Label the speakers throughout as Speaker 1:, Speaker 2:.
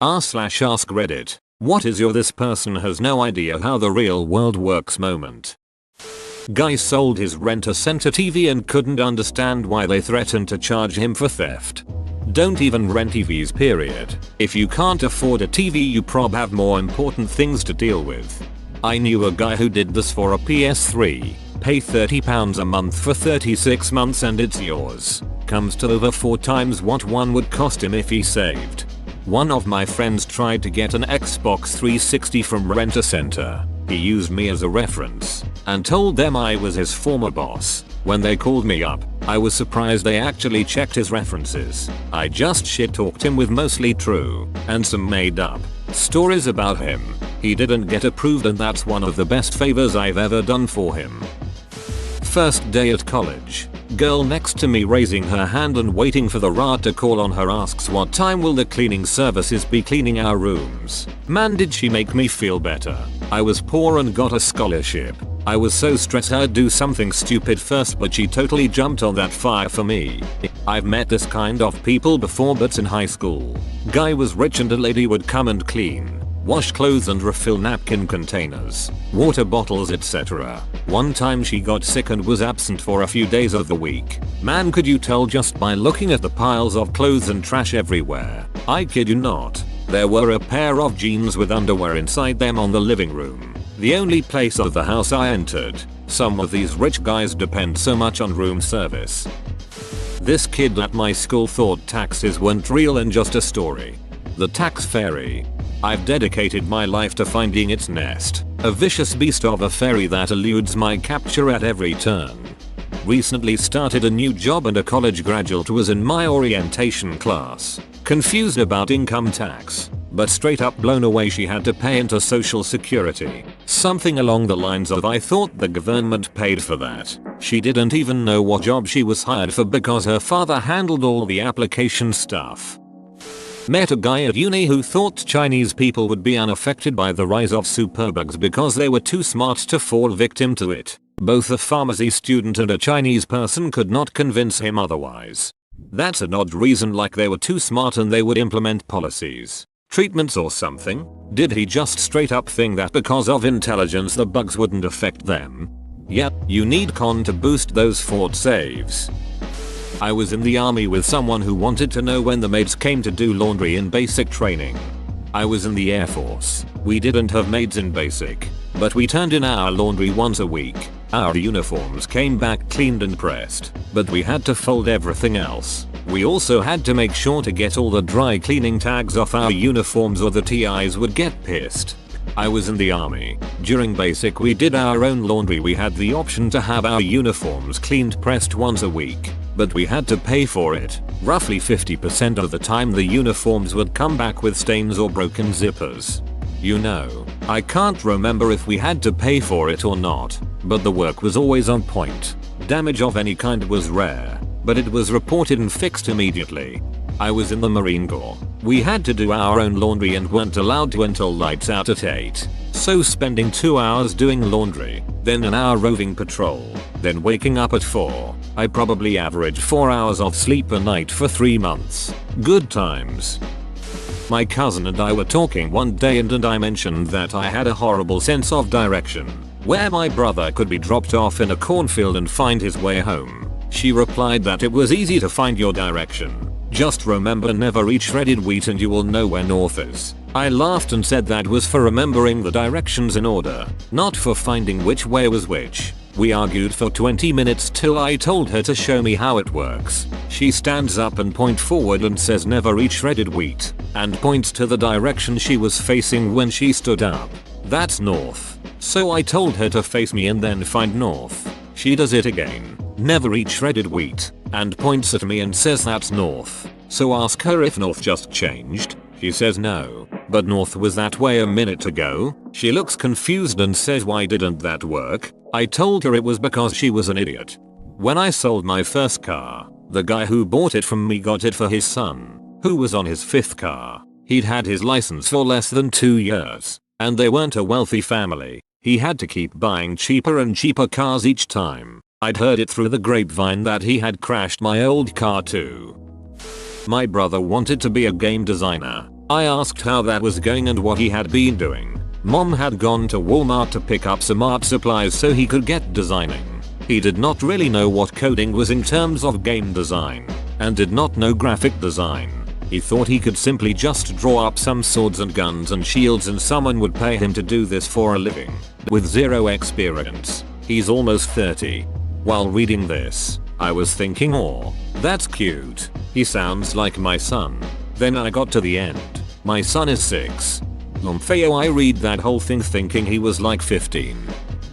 Speaker 1: r/ask Reddit. What is your "this person has no idea how the real world works" moment? Guy sold his Rent-A-Center TV and couldn't understand why they threatened to charge him for theft. Don't even rent TVs, period. If you can't afford a TV, you prob have more important things to deal with. I knew a guy who did this for a PS3. Pay £30 a month for 36 months and it's yours. Comes to over 4 times what one would cost him if he saved. One of my friends tried to get an Xbox 360 from Rent-A-Center. He used me as a reference and told them I was his former boss. When they called me up, I was surprised they actually checked his references. I just shit-talked him with mostly true and some made up stories about him. He didn't get approved, and that's one of the best favors I've ever done for him. First day at college. Girl next to me raising her hand and waiting for the RA to call on her asks what time will the cleaning services be cleaning our rooms. Man, did she make me feel better. I was poor and got a scholarship. I was so stressed I'd do something stupid first, but she totally jumped on that fire for me. I've met this kind of people before, but in high school. Guy was rich and a lady would come and clean, wash clothes and refill napkin containers, water bottles, etc. One time she got sick and was absent for a few days of the week. Man, could you tell just by looking at the piles of clothes and trash everywhere? I kid you not. There were a pair of jeans with underwear inside them on the living room. The only place of the house I entered. Some of these rich guys depend so much on room service. This kid at my school thought taxes weren't real and just a story. The tax fairy. I've dedicated my life to finding its nest. A vicious beast of a fairy that eludes my capture at every turn. Recently started a new job and a college graduate was in my orientation class. Confused about income tax, but straight up blown away she had to pay into social security. Something along the lines of, I thought the government paid for that. She didn't even know what job she was hired for because her father handled all the application stuff. Met a guy at uni who thought Chinese people would be unaffected by the rise of superbugs because they were too smart to fall victim to it. Both a pharmacy student and a Chinese person could not convince him otherwise. That's an odd reason, like they were too smart and they would implement policies, treatments or something. Did he just straight up think that because of intelligence the bugs wouldn't affect them? Yep, you need con to boost those fort saves. I was in the army with someone who wanted to know when the maids came to do laundry in basic training. I was in the Air Force. We didn't have maids in basic, but we turned in our laundry once a week. Our uniforms came back cleaned and pressed, but we had to fold everything else. We also had to make sure to get all the dry cleaning tags off our uniforms or the TIs would get pissed. I was in the army. During basic we did our own laundry. We had the option to have our uniforms cleaned pressed once a week, but we had to pay for it. Roughly 50% of the time the uniforms would come back with stains or broken zippers. You know, I can't remember if we had to pay for it or not, but the work was always on point. Damage of any kind was rare, but it was reported and fixed immediately. I was in the Marine Corps. We had to do our own laundry and weren't allowed to until lights out at 8. So spending 2 hours doing laundry, then an hour roving patrol, then waking up at 4. I probably averaged 4 hours of sleep a night for 3 months. Good times. My cousin and I were talking one day and I mentioned that I had a horrible sense of direction, where my brother could be dropped off in a cornfield and find his way home. She replied that it was easy to find your direction. Just remember, never eat shredded wheat and you will know where north is. I laughed and said that was for remembering the directions in order, not for finding which way was which. We argued for 20 minutes till I told her to show me how it works. She stands up and points forward and says never eat shredded wheat, and points to the direction she was facing when she stood up. That's north. So I told her to face me and then find north. She does it again. Never eat shredded wheat, and points at me and says that's north. So ask her if north just changed. She says no, but north was that way a minute ago. She looks confused and says why didn't that work? I told her it was because she was an idiot. When I sold my first car, the guy who bought it from me got it for his son, who was on his 5th car. He'd had his license for less than 2 years, and they weren't a wealthy family. He had to keep buying cheaper and cheaper cars each time. I'd heard it through the grapevine that he had crashed my old car too. My brother wanted to be a game designer. I asked how that was going and what he had been doing. Mom had gone to Walmart to pick up some art supplies so he could get designing. He did not really know what coding was in terms of game design, and did not know graphic design. He thought he could simply just draw up some swords and guns and shields and someone would pay him to do this for a living. With zero experience. He's almost 30. While reading this, I was thinking, oh, that's cute. He sounds like my son. Then I got to the end. My son is 6. Lumfeo, I read that whole thing thinking he was like 15.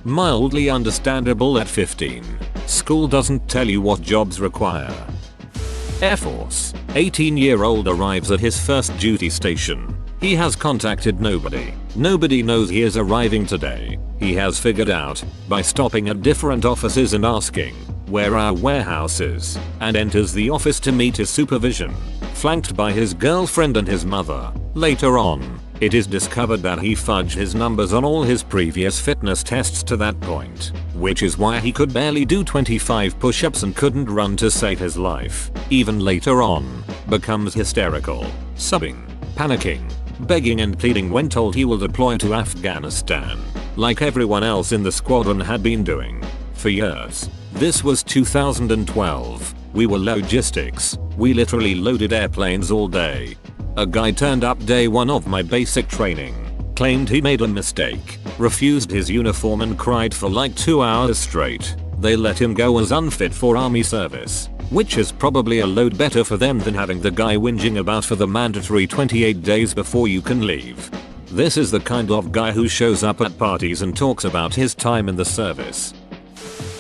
Speaker 1: Mildly understandable at 15. School doesn't tell you what jobs require. Air Force. 18-year-old arrives at his first duty station. He has contacted nobody. Nobody knows he is arriving today. He has figured out, by stopping at different offices and asking, where our warehouse is, and enters the office to meet his supervision, flanked by his girlfriend and his mother. Later on, it is discovered that he fudged his numbers on all his previous fitness tests to that point, which is why he could barely do 25 push-ups and couldn't run to save his life. Even later on, becomes hysterical, sobbing, panicking, begging and pleading when told he will deploy to Afghanistan, like everyone else in the squadron had been doing for years. This was 2012. We were logistics. We literally loaded airplanes all day. A guy turned up day 1 of my basic training, claimed he made a mistake, refused his uniform and cried for like 2 hours straight. They let him go as unfit for army service, which is probably a load better for them than having the guy whinging about for the mandatory 28 days before you can leave. This is the kind of guy who shows up at parties and talks about his time in the service.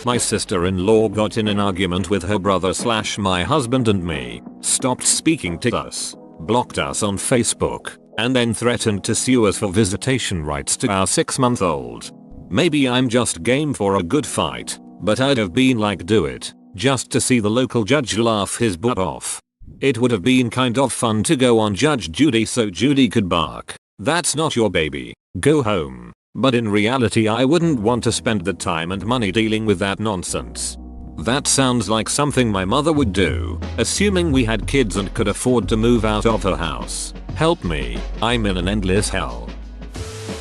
Speaker 1: My sister-in-law got in an argument with her brother/my husband and me, stopped speaking to us, blocked us on Facebook, and then threatened to sue us for visitation rights to our 6-month-old. Maybe I'm just game for a good fight, but I'd have been like, do it, just to see the local judge laugh his butt off. It would have been kind of fun to go on Judge Judy so Judy could bark, "That's not your baby, go home." But in reality I wouldn't want to spend the time and money dealing with that nonsense. That sounds like something my mother would do, assuming we had kids and could afford to move out of her house. Help me, I'm in an endless hell.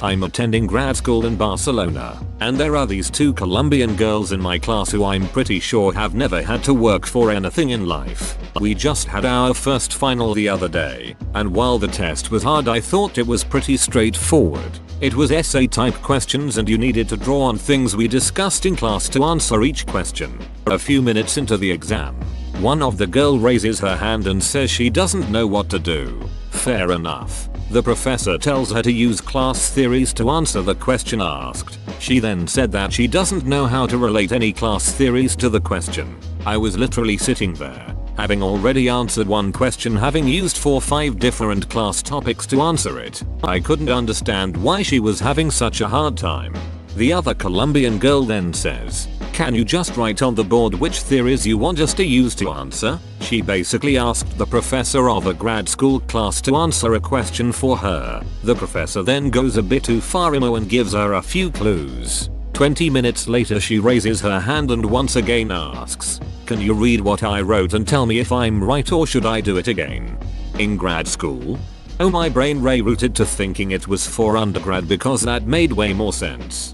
Speaker 1: I'm attending grad school in Barcelona, and there are these 2 Colombian girls in my class who I'm pretty sure have never had to work for anything in life. We just had our first final the other day, and while the test was hard I thought it was pretty straightforward. It was essay type questions and you needed to draw on things we discussed in class to answer each question. A few minutes into the exam, one of the girl raises her hand and says she doesn't know what to do. Fair enough. The professor tells her to use class theories to answer the question asked. She then said that she doesn't know how to relate any class theories to the question. I was literally sitting there, having already answered one question, having used 4 or 5 different class topics to answer it. I couldn't understand why she was having such a hard time. The other Colombian girl then says, "Can you just write on the board which theories you want us to use to answer?" She basically asked the professor of a grad school class to answer a question for her. The professor then goes a bit too far and gives her a few clues. 20 minutes later she raises her hand and once again asks, "Can you read what I wrote and tell me if I'm right or should I do it again?" In grad school? Oh, my brain rerouted to thinking it was for undergrad because that made way more sense.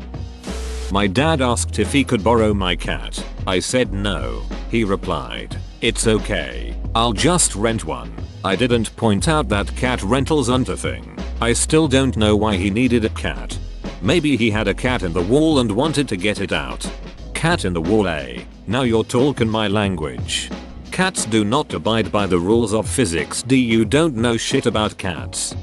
Speaker 1: My dad asked if he could borrow my cat. I said no. He replied, "It's okay. I'll just rent one." I didn't point out that cat rentals aren't a thing. I still don't know why he needed a cat. Maybe he had a cat in the wall and wanted to get it out. Cat in the wall, eh? Now you're talking my language. Cats do not abide by the rules of physics. You don't know shit about cats.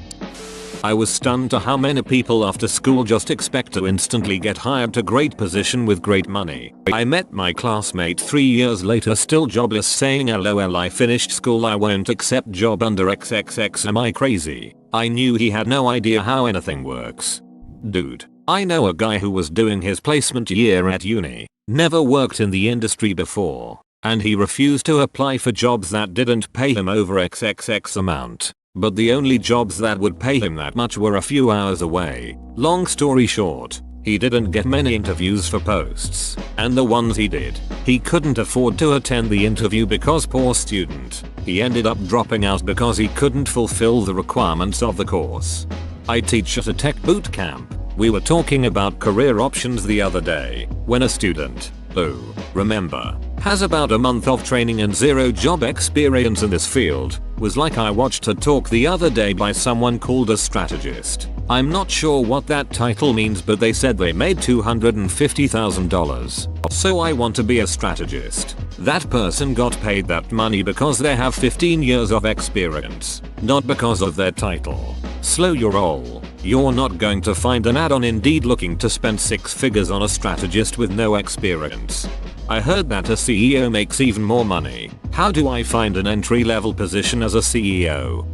Speaker 1: I was stunned to how many people after school just expect to instantly get hired to great position with great money. I met my classmate 3 years later still jobless saying, "LOL, I finished school, I won't accept job under XXX, am I crazy?" I knew he had no idea how anything works. Dude, I know a guy who was doing his placement year at uni, never worked in the industry before, and he refused to apply for jobs that didn't pay him over XXX amount. But the only jobs that would pay him that much were a few hours away. Long story short, he didn't get many interviews for posts, and the ones he did, he couldn't afford to attend the interview because poor student. He ended up dropping out because he couldn't fulfill the requirements of the course. I teach at a tech boot camp. We were talking about career options the other day when a student, who, remember, has about a month of training and zero job experience in this field, was like, I watched her talk the other day by someone called a strategist. I'm not sure what that title means, but they said they made $250,000. So I want to be a strategist. That person got paid that money because they have 15 years of experience, not because of their title. Slow your roll. You're not going to find an ad on Indeed looking to spend 6 figures on a strategist with no experience. I heard that a CEO makes even more money. How do I find an entry-level position as a CEO?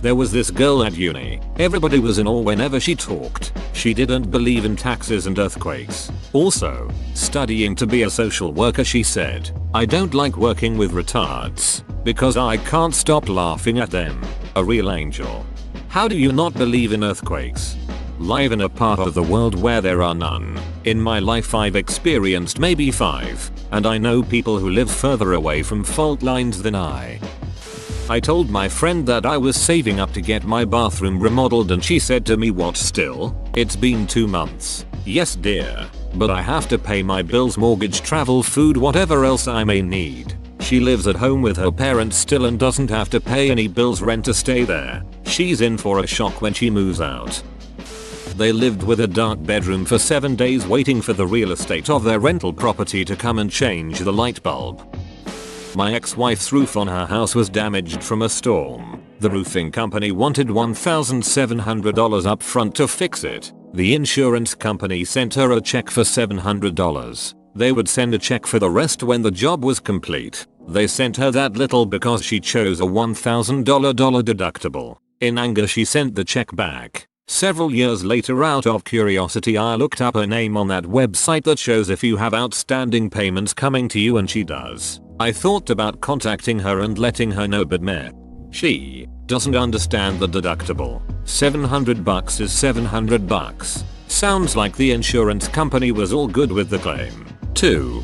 Speaker 1: There was this girl at uni. Everybody was in awe whenever she talked. She didn't believe in taxes and earthquakes. Also, studying to be a social worker, she said, I don't like working with retards because I can't stop laughing at them. A real angel. How do you not believe in earthquakes? Live in a part of the world where there are none. In my life I've experienced maybe 5, and I know people who live further away from fault lines than I told my friend that I was saving up to get my bathroom remodeled, and she said to me, what, still? It's been 2 months. Yes dear, but I have to pay my bills, mortgage, travel, food, whatever else I may need. She lives at home with her parents still and doesn't have to pay any bills, rent to stay there. She's in for a shock when she moves out. They lived with a dark bedroom for 7 days waiting for the real estate of their rental property to come and change the light bulb. My ex-wife's roof on her house was damaged from a storm. The roofing company wanted $1,700 up front to fix it. The insurance company sent her a check for $700. They would send a check for the rest when the job was complete. They sent her that little because she chose a $1,000 deductible. In anger she sent the check back. Several years later, out of curiosity, I looked up her name on that website that shows if you have outstanding payments coming to you, and she does. I thought about contacting her and letting her know, but meh. She doesn't understand the deductible. $700 is $700. Sounds like the insurance company was all good with the claim. 2.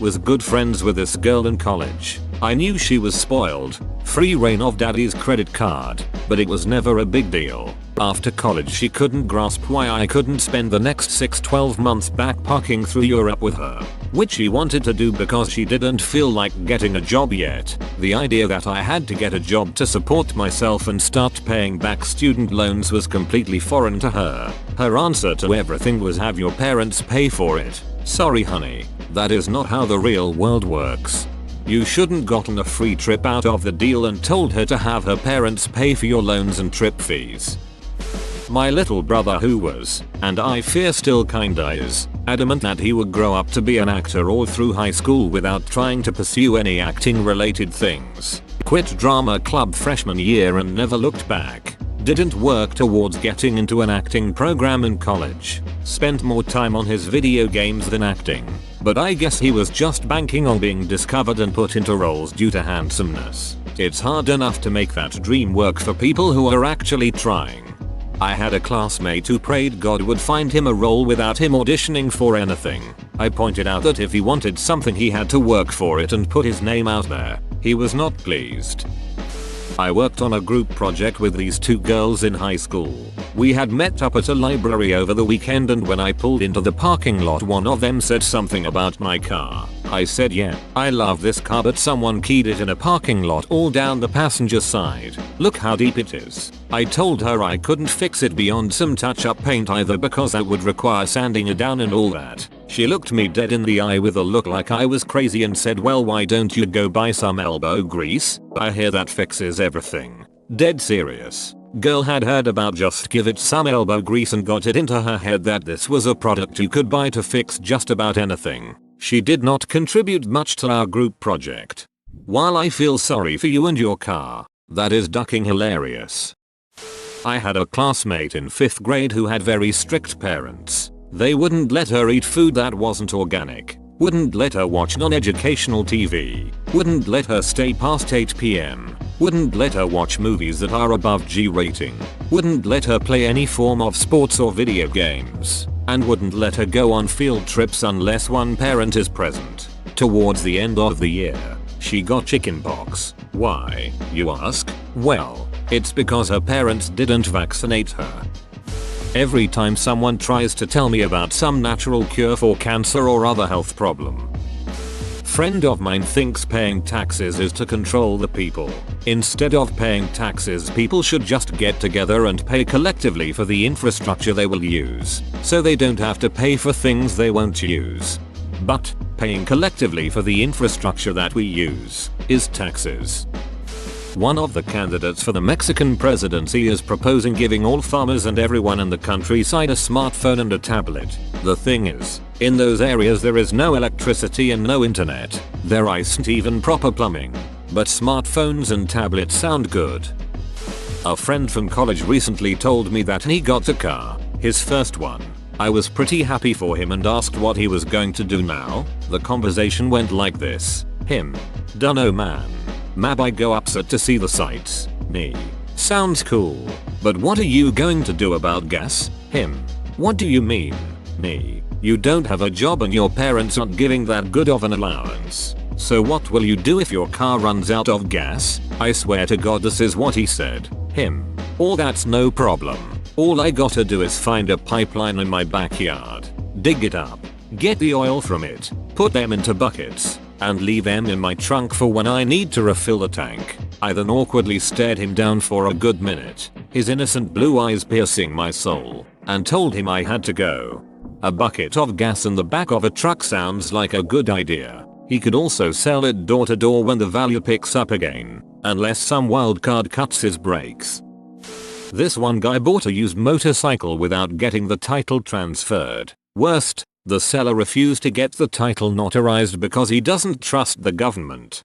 Speaker 1: Was good friends with this girl in college. I knew she was spoiled, free reign of daddy's credit card, but it was never a big deal. After college she couldn't grasp why I couldn't spend the next 6-12 months backpacking through Europe with her, which she wanted to do because she didn't feel like getting a job yet. The idea that I had to get a job to support myself and start paying back student loans was completely foreign to her. Her answer to everything was, have your parents pay for it. Sorry honey, that is not how the real world works. You shouldn't gotten a free trip out of the deal and told her to have her parents pay for your loans and trip fees. My little brother, who was, and I fear still kinda is, adamant that he would grow up to be an actor all through high school without trying to pursue any acting related things. Quit drama club freshman year and never looked back. Didn't work towards getting into an acting program in college. Spent more time on his video games than acting. But I guess he was just banking on being discovered and put into roles due to handsomeness. It's hard enough to make that dream work for people who are actually trying. I had a classmate who prayed God would find him a role without him auditioning for anything. I pointed out that if he wanted something he had to work for it and put his name out there. He was not pleased. I worked on a group project with these 2 girls in high school. We had met up at a library over the weekend, and when I pulled into the parking lot, one of them said something about my car. I said, yeah, I love this car, but someone keyed it in a parking lot all down the passenger side. Look how deep it is. I told her I couldn't fix it beyond some touch-up paint either because that would require sanding it down and all that. She looked me dead in the eye with a look like I was crazy and said, well, why don't you go buy some elbow grease? I hear that fixes everything. Dead serious. Girl had heard about Just Give It Some Elbow Grease and got it into her head that this was a product you could buy to fix just about anything. She did not contribute much to our group project. While I feel sorry for you and your car, that is ducking hilarious. I had a classmate in 5th grade who had very strict parents. They wouldn't let her eat food that wasn't organic. Wouldn't let her watch non-educational TV. Wouldn't let her stay past 8 p.m. Wouldn't let her watch movies that are above G rating. Wouldn't let her play any form of sports or video games. And wouldn't let her go on field trips unless one parent is present. Towards the end of the year, She got chickenpox. Why, you ask? Well, it's because her parents didn't vaccinate her. Every time someone tries to tell me about some natural cure for cancer or other health problem, friend of mine thinks paying taxes is to control the people. Instead of paying taxes, people should just get together and pay collectively for the infrastructure they will use, so they don't have to pay for things they won't use. But paying collectively for the infrastructure that we use is taxes. One of the candidates for the Mexican presidency is proposing giving all farmers and everyone in the countryside a smartphone and a tablet. The thing is, in those areas there is no electricity and no internet. There isn't even proper plumbing. But smartphones and tablets sound good. A friend from college recently told me that he got a car, his first one. I was pretty happy for him and asked what he was going to do now. The conversation went like this. Him. Dunno man. Mab, I go upset to see the sights. Me. Sounds cool. But what are you going to do about gas? Him. What do you mean? Me. You don't have a job and your parents aren't giving that good of an allowance. So what will you do if your car runs out of gas? I swear to God this is what he said. Him. Oh, that's no problem. All I gotta do is find a pipeline in my backyard, dig it up, get the oil from it, put them into buckets, and leave them in my trunk for when I need to refill the tank. I then awkwardly stared him down for a good minute, his innocent blue eyes piercing my soul, and told him I had to go. A bucket of gas in the back of a truck sounds like a good idea. He could also sell it door to door when the value picks up again, unless some wild card cuts his brakes. This one guy bought a used motorcycle without getting the title transferred. Worst, the seller refused to get the title notarized because he doesn't trust the government.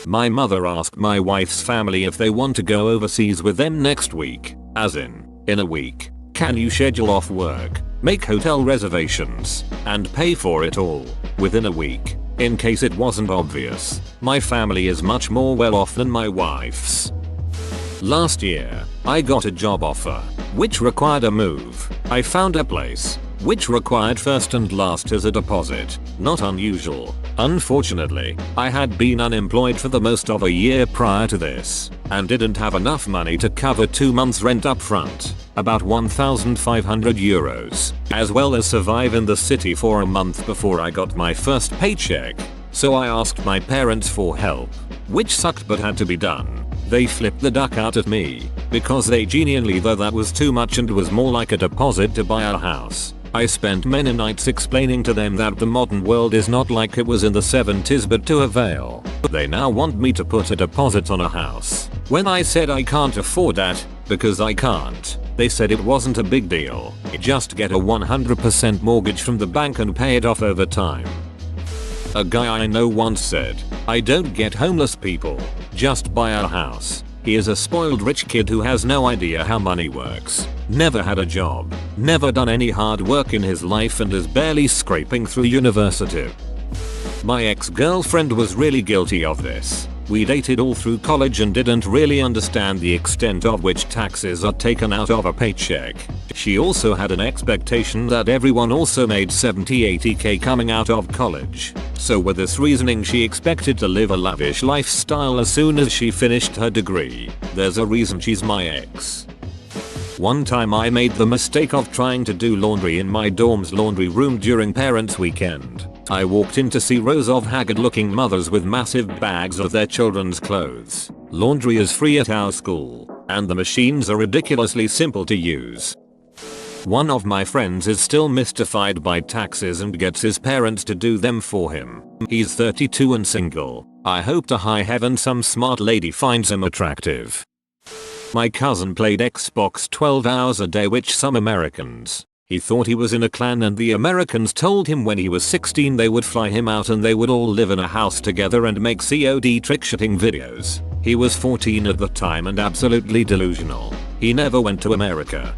Speaker 1: My mother asked my wife's family if they want to go overseas with them next week, as in a week. Can you schedule off work, make hotel reservations, and pay for it all within a week? In case it wasn't obvious, my family is much more well off than my wife's. Last year, I got a job offer, which required a move. I found a place, which required first and last as a deposit. Not unusual. Unfortunately, I had been unemployed for the most of a year prior to this, and didn't have enough money to cover 2 months rent up front, about 1,500 euros, as well as survive in the city for a month before I got my first paycheck. So I asked my parents for help, which sucked but had to be done. They flipped the duck out at me, because they genuinely thought that was too much and was more like a deposit to buy a house. I spent many nights explaining to them that the modern world is not like it was in the 70s but to avail. They now want me to put a deposit on a house. When I said I can't afford that, because I can't, they said it wasn't a big deal. Just get a 100% mortgage from the bank and pay it off over time. A guy I know once said, I don't get homeless people, just buy a house. He is a spoiled rich kid who has no idea how money works, never had a job, never done any hard work in his life and is barely scraping through university. My ex-girlfriend was really guilty of this. We dated all through college and didn't really understand the extent of which taxes are taken out of a paycheck. She also had an expectation that everyone also made 70-80k coming out of college. So with this reasoning she expected to live a lavish lifestyle as soon as she finished her degree. There's a reason she's my ex. One time I made the mistake of trying to do laundry in my dorm's laundry room during parents' weekend. I walked in to see rows of haggard looking mothers with massive bags of their children's clothes. Laundry is free at our school, and the machines are ridiculously simple to use. One of my friends is still mystified by taxes and gets his parents to do them for him. He's 32 and single. I hope to high heaven some smart lady finds him attractive. My cousin played Xbox 12 hours a day, which some Americans. He thought he was in a clan and the Americans told him when he was 16 they would fly him out and they would all live in a house together and make COD trick-shooting videos. He was 14 at the time and absolutely delusional. He never went to America.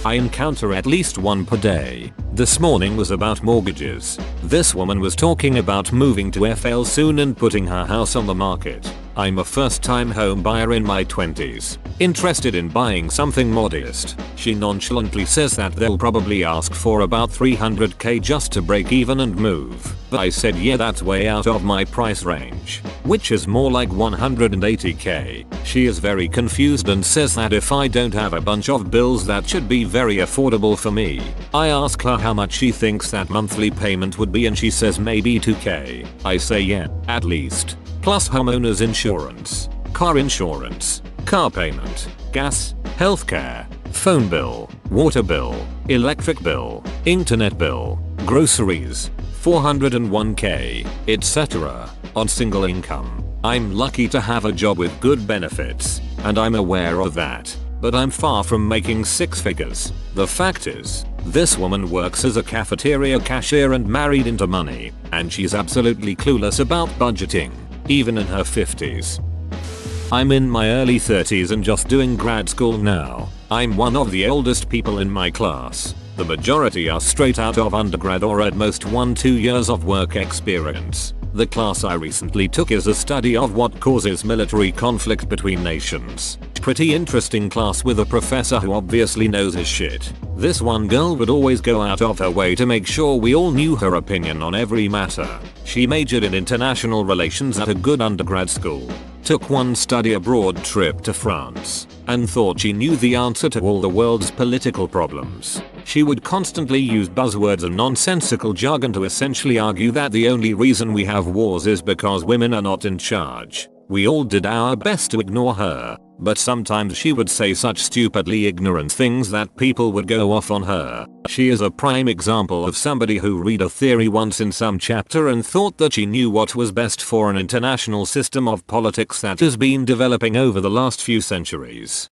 Speaker 1: I encounter at least one per day. This morning was about mortgages. This woman was talking about moving to FL soon and putting her house on the market. I'm a first-time home buyer in my 20s, interested in buying something modest. She nonchalantly says that they'll probably ask for about 300k just to break even and move. I said yeah, that's way out of my price range, which is more like 180k. She is very confused and says that if I don't have a bunch of bills that should be very affordable for me. I ask her how much she thinks that monthly payment would be and she says maybe 2k. I say yeah, at least. Plus homeowners insurance, car insurance, car payment, gas, healthcare, phone bill, water bill, electric bill, internet bill, groceries, 401k, etc. on single income. I'm lucky to have a job with good benefits, and I'm aware of that, but I'm far from making six figures. The fact is, this woman works as a cafeteria cashier and married into money, and she's absolutely clueless about budgeting, even in her 50s. I'm in my early 30s and just doing grad school now. I'm one of the oldest people in my class. The majority are straight out of undergrad or at most 1-2 years of work experience. The class I recently took is a study of what causes military conflict between nations. Pretty interesting class with a professor who obviously knows his shit. This one girl would always go out of her way to make sure we all knew her opinion on every matter. She majored in international relations at a good undergrad school, took one study abroad trip to France, and thought she knew the answer to all the world's political problems. She would constantly use buzzwords and nonsensical jargon to essentially argue that the only reason we have wars is because women are not in charge. We all did our best to ignore her, but sometimes she would say such stupidly ignorant things that people would go off on her. She is a prime example of somebody who read a theory once in some chapter and thought that she knew what was best for an international system of politics that has been developing over the last few centuries.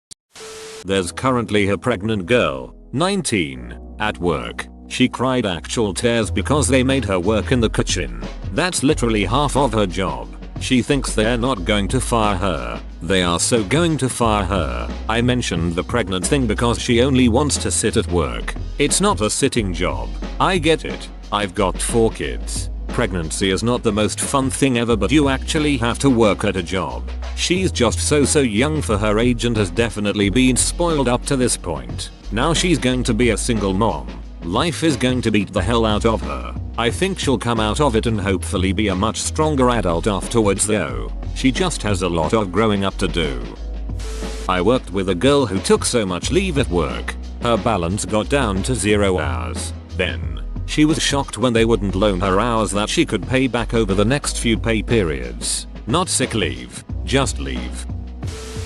Speaker 1: There's currently a pregnant girl, 19, at work. She cried actual tears because they made her work in the kitchen. That's literally half of her job. She thinks they're not going to fire her. They are so going to fire her. I mentioned the pregnant thing because she only wants to sit at work. It's not a sitting job. I get it. I've got 4 kids. Pregnancy is not the most fun thing ever, but you actually have to work at a job. She's just so young for her age and has definitely been spoiled up to this point. Now she's going to be a single mom. Life is going to beat the hell out of her. I think she'll come out of it and hopefully be a much stronger adult afterwards though. She just has a lot of growing up to do. I worked with a girl who took so much leave at work, her balance got down to 0 hours. Then, she was shocked when they wouldn't loan her hours that she could pay back over the next few pay periods. Not sick leave, just leave.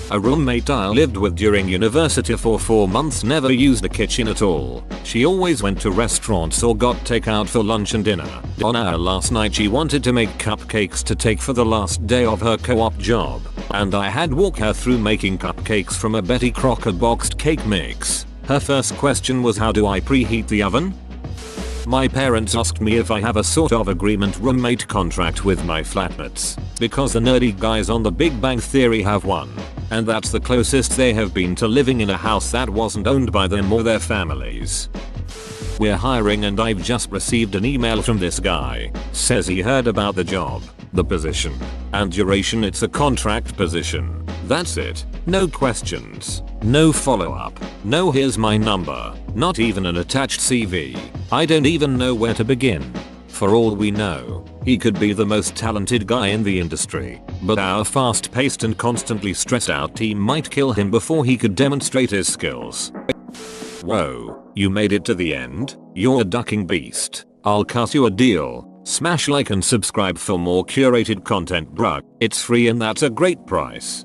Speaker 1: A roommate I lived with during university for 4 months never used the kitchen at all. She always went to restaurants or got takeout for lunch and dinner. On our last night she wanted to make cupcakes to take for the last day of her co-op job, and I had walk her through making cupcakes from a Betty Crocker boxed cake mix. Her first question was, how do I preheat the oven? My parents asked me if I have a sort of agreement roommate contract with my flatmates, because the nerdy guys on The Big Bang Theory have one, and that's the closest they have been to living in a house that wasn't owned by them or their families. We're hiring and I've just received an email from this guy. Says he heard about the job, the position, and duration. It's a contract position. That's it. No questions. No follow-up. No here's my number. Not even an attached CV. I don't even know where to begin. For all we know, he could be the most talented guy in the industry, but our fast-paced and constantly stressed out team might kill him before he could demonstrate his skills. Whoa, you made it to the end? You're a ducking beast. I'll cut you a deal. Smash like and subscribe for more curated content, bruh. It's free and that's a great price.